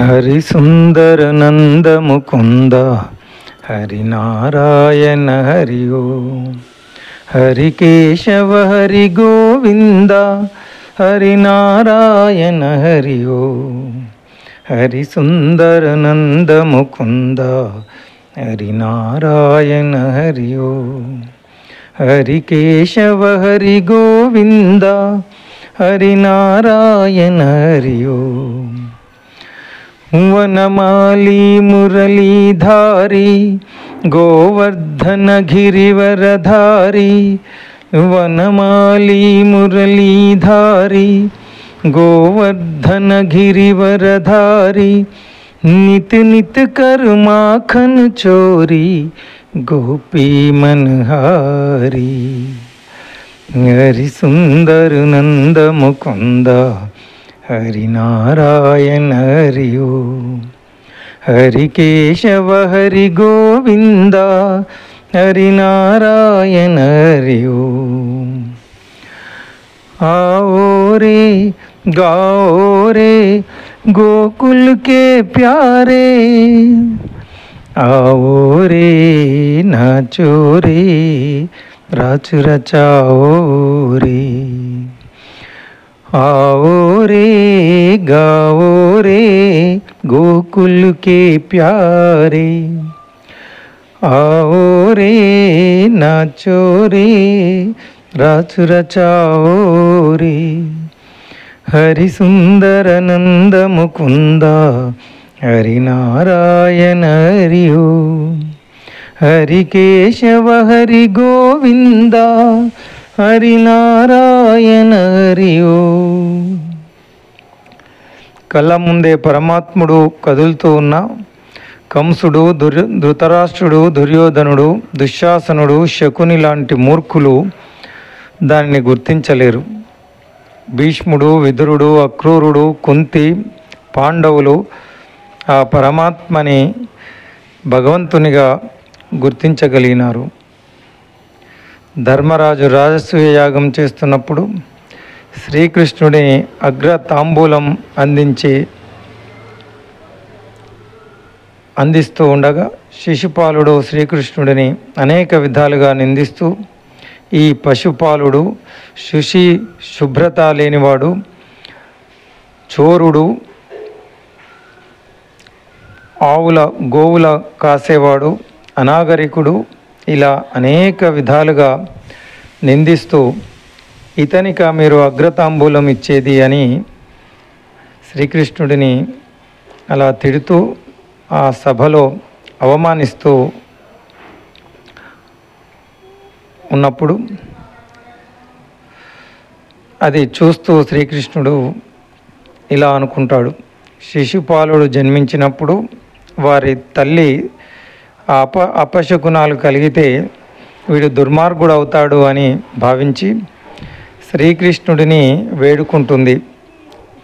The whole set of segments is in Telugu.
హరి సుందర నంద ముకుంద హరి నారాయణ హరి ఓం. హరి కేశవ హరి గోవింద హరి నారాయణ హరి ఓం. హరి సుందర నంద ముకుంద హరి నారాయణ హరి ఓం. హరి కేశవ హరి గోవింద హరి నారాయణ హరి ఓం. వనమాలి మురళీధారి గోవర్ధన గిరివరధారి. వనమాలి మురళీధారి గోవర్ధన గిరివరధారి. నిत नित कर माखन चोरी गोपी मनहारी. हरि सुंदर नंद मुकुंद हरि नारायण हरि ओम. हरि केशव हरि गोविंद हरि नारायण हरि ओम. आओ रे गाओ रे गोकुल के प्यारे. आओ रे नाचो रे राच रचाओ रे. आओ रे गाओ रे गोकुल के प्यारे. आओ रे नाचो रे राच रचाओ रे. हरि सुंदर नंद मुकुंद हरि नारायण हरि ओम. हरि केशव हरि गोविंद हरि नारायణ హరి ఓం. కళ్ళ ముందే పరమాత్ముడు కదులుతూ ఉన్న కంసుడు, ధృతరాష్ట్రుడు, దుర్యోధనుడు, దుశ్శాసనుడు, శకుని లాంటి మూర్ఖులు దానిని గుర్తించలేరు. భీష్ముడు, విదురుడు, అక్రూరుడు, కుంతి, పాండవులు ఆ పరమాత్మని భగవంతునిగా గుర్తించగలిగినారు. ధర్మరాజు రాజసూయ యాగం చేస్తున్నప్పుడు శ్రీకృష్ణుడి అగ్ర తాంబూలం అందిస్తూ ఉండగా శిశుపాలుడు శ్రీకృష్ణుడిని అనేక విధాలుగా నిందిస్తూ, ఈ పశుపాలుడు శుభ్రత లేనివాడు, చోరుడు, గోవుల కాసేవాడు, అనాగరికుడు, ఇలా అనేక విధాలుగా నిందిస్తూ ఇతనిక మీరు అగ్రతాంబూలం ఇచ్చేది అని శ్రీకృష్ణుడిని అలా తిడుతూ ఆ సభలో అవమానిస్తూ ఉన్నప్పుడు అది చూస్తూ శ్రీకృష్ణుడు ఇలా అనుకుంటాడు, శిశుపాలుడు జన్మించినప్పుడు వారి తల్లి అపశకునాలు కలిగితే వీడు దుర్మార్గుడు అవుతాడు అని భావించి శ్రీకృష్ణుడిని వేడుకుంటుంది.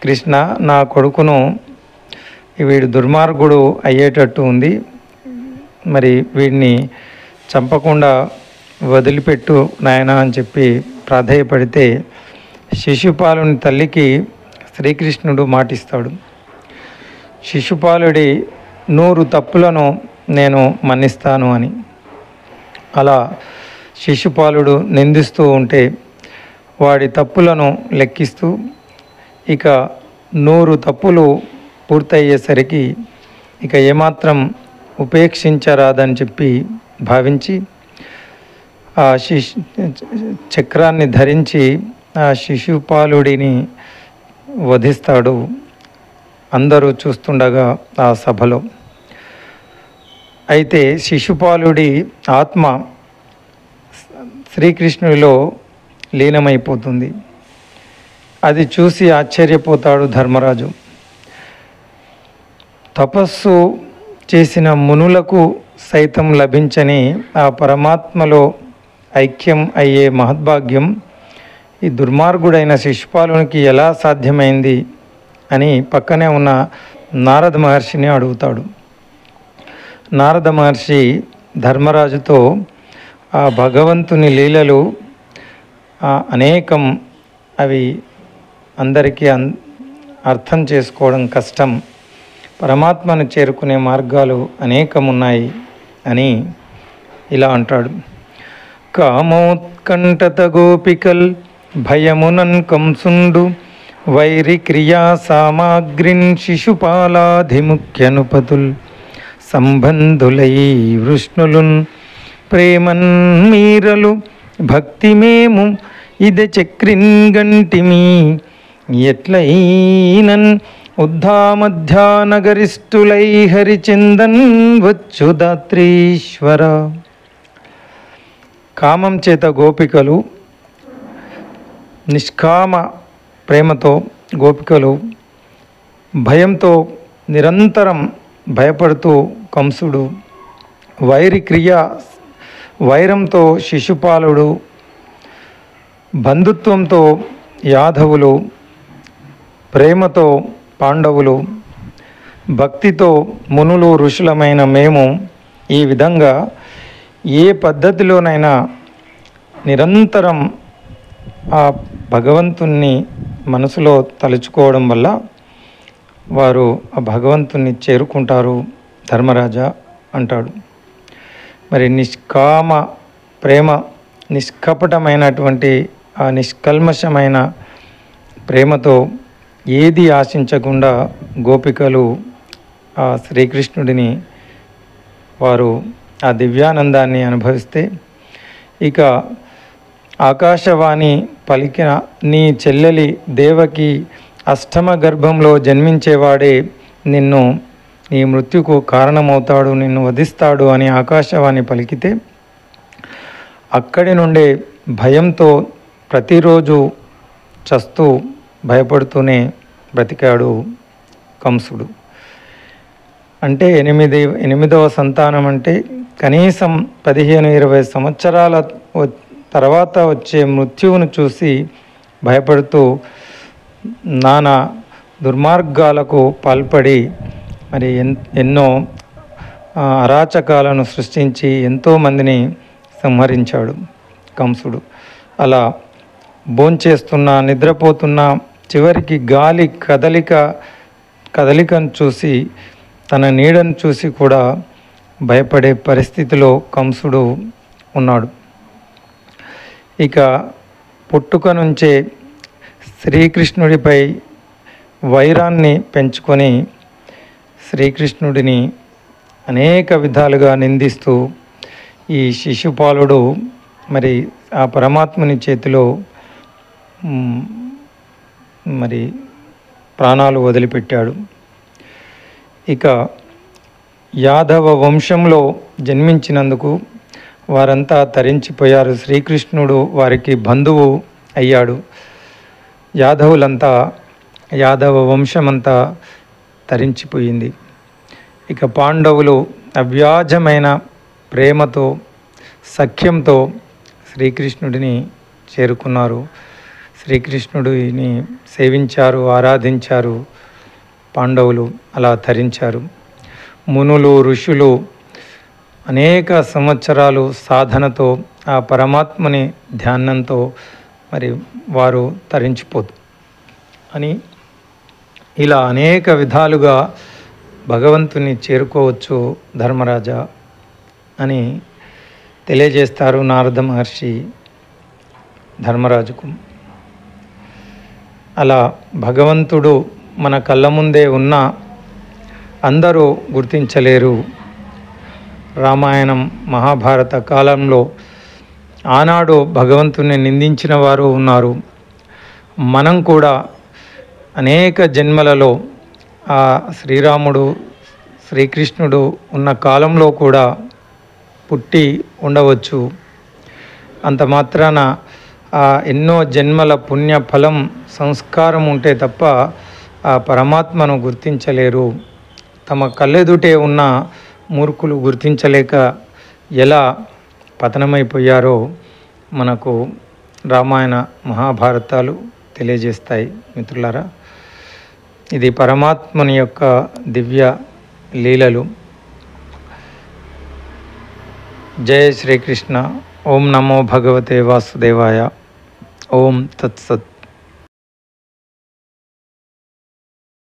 కృష్ణ, నా కొడుకును వీడు దుర్మార్గుడు అయ్యేటట్టు ఉంది, మరి వీడిని చంపకుండా వదిలిపెట్టు నాయనా అని చెప్పి ప్రాధేయపడితే శిశుపాలుని తల్లికి శ్రీకృష్ణుడు మాటిస్తాడు, శిశుపాలుడి 100 తప్పులను నేను మన్నిస్తాను అని. అలా శిశుపాలుడు నిందిస్తూ ఉంటే వాడి తప్పులను లెక్కిస్తూ ఇక 100 తప్పులు పూర్తయ్యేసరికి ఇక ఏమాత్రం ఉపేక్షించరాదని చెప్పి భావించి ఆ చక్రాన్ని ధరించి ఆ శిశుపాలుడిని వధిస్తాడు. అందరూ చూస్తుండగా ఆ సభలో. అయితే శిశుపాలుడి ఆత్మ శ్రీకృష్ణుడిలో లీనమైపోతుంది. అది చూసి ఆశ్చర్యపోతాడు ధర్మరాజు. తపస్సు చేసిన మునులకు సైతం లభించని ఆ పరమాత్మలో ఐక్యం అయ్యే మహద్భాగ్యం ఈ దుర్మార్గుడైన శిశుపాలునికి ఎలా సాధ్యమైంది అని పక్కనే ఉన్న నారద మహర్షిని అడుగుతాడు. నారద మహర్షి ధర్మరాజుతో ఆ భగవంతుని లీలలు అనేకం, అవి అందరికీ అర్థం చేసుకోవడం కష్టం. పరమాత్మను చేరుకునే మార్గాలు అనేకమున్నాయి అని ఇలా అంటాడు. కామోత్కంఠత గోపికల్ భయమునన్ కంసుండు వైరి క్రియా సామాగ్రిన్ శిశుపాలాధిముఖ్యనుపతుల్ సంబంధులై వృష్ణులున్ ప్రేమన్ మీరలు భక్తిమేము ఇద చక్రిన్ గంటిమి ఎట్లైనన్ ఉద్ధామధ్యానగరిష్ఠులై హరిచందన్ వచ్చుదాత్రీశ్వర. కామం చేత గోపికలు, నిష్కామ ప్రేమతో గోపికలు, భయంతో నిరంతరం భయపడుతూ కంసుడు, వైరి క్రియ వైరంతో శిశుపాలుడు, బంధుత్వంతో యాదవులు, ప్రేమతో పాండవులు, భక్తితో మునులు ఋషులమైన మేము ఈ విధంగా ఏ పద్ధతిలోనైనా నిరంతరం ఆ భగవంతుణ్ణి మనసులో తలుచుకోవడం వల్ల వారు ఆ భగవంతుణ్ణి చేరుకుంటారు ధర్మరాజా అంటాడు. మరి నిష్కామ ప్రేమ, నిష్కపటమైనటువంటి ఆ నిష్కల్మషమైన ప్రేమతో ఏది ఆశించకుండా గోపికలు ఆ శ్రీకృష్ణుడిని వారు ఆ దివ్యానందాన్ని అనుభవిస్తే, ఇక ఆకాశవాణి పలికిన నీ చెల్లెలి దేవకి అష్టమ గర్భంలో జన్మించేవాడే నిన్ను నీ మృత్యుకు కారణమవుతాడు, నిన్ను వధిస్తాడు అని ఆకాశవాణి పలికితే అక్కడి నుండే భయంతో ప్రతిరోజు చస్తూ భయపడుతూనే బ్రతికాడు కంసుడు. అంటే ఎనిమిదవ సంతానం అంటే కనీసం 15-20 సంవత్సరాల తర్వాత వచ్చే మృత్యువును చూసి భయపడుతూ నానా దుర్మార్గాలకు పాల్పడి మరి ఎన్నో అరాచకాలను సృష్టించి ఎంతోమందిని సంహరించాడు కంసుడు. అలా భోంచేస్తున్నా, నిద్రపోతున్నా, చివరికి గాలి కదలికను చూసి, తన నీడను చూసి కూడా భయపడే పరిస్థితిలో కంసుడు ఉన్నాడు. ఇక పుట్టుక నుంచే శ్రీకృష్ణుడిపై వైరాన్ని పెంచుకొని శ్రీకృష్ణుడిని అనేక విధాలుగా నిందిస్తూ ఈ శిశుపాలుడు మరి ఆ పరమాత్ముని చేతిలో మరి ప్రాణాలు వదిలిపెట్టాడు. ఇక యాదవ వంశంలో జన్మించినందుకు వారంతా తరించిపోయారు. శ్రీకృష్ణుడు వారికి బంధువు అయ్యాడు. యాదవులంతా, యాదవ వంశమంతా తరించిపోయింది. ఇక పాండవులు అవ్యాజమైన ప్రేమతో, సఖ్యంతో శ్రీకృష్ణుడిని చేరుకున్నారు. శ్రీకృష్ణుడిని సేవించారు, ఆరాధించారు. పాండవులు అలా తరించారు. మునులు, ఋషులు అనేక సంవత్సరాలు సాధనతో ఆ పరమాత్మని ధ్యానంతో మరి వారు తరించిపోతు అని ఇలా అనేక విధాలుగా భగవంతుని చేరుకోవచ్చు ధర్మరాజా అని తెలియజేస్తారు నారద మహర్షి ధర్మరాజుకు. అలా భగవంతుడు మన కళ్ళ ముందే ఉన్న అందరూ గుర్తించలేరు. రామాయణం, మహాభారత కాలంలో ఆనాడు భగవంతుని నిందించిన వారు ఉన్నారు. మనం కూడా అనేక జన్మలలో ఆ శ్రీరాముడు, శ్రీకృష్ణుడు ఉన్న కాలంలో కూడా పుట్టి ఉండవచ్చు. అంత మాత్రాన ఆ ఎన్నో జన్మల పుణ్య ఫలం, సంస్కారం ఉంటే తప్ప ఆ పరమాత్మను గుర్తించలేరు. తమ కళ్ళెదుటే ఉన్న మూర్ఖులు గుర్తించలేక ఎలా పతనమైపోయారో మనకు రామాయణ మహాభారతాలు తెలియజేస్తాయి. మిత్రులారా, ఇది పరమాత్మని యొక్క దివ్య లీలలు. జయ శ్రీకృష్ణ. ఓం నమో భగవతే వాసుదేవాయ. ఓం తత్సత్.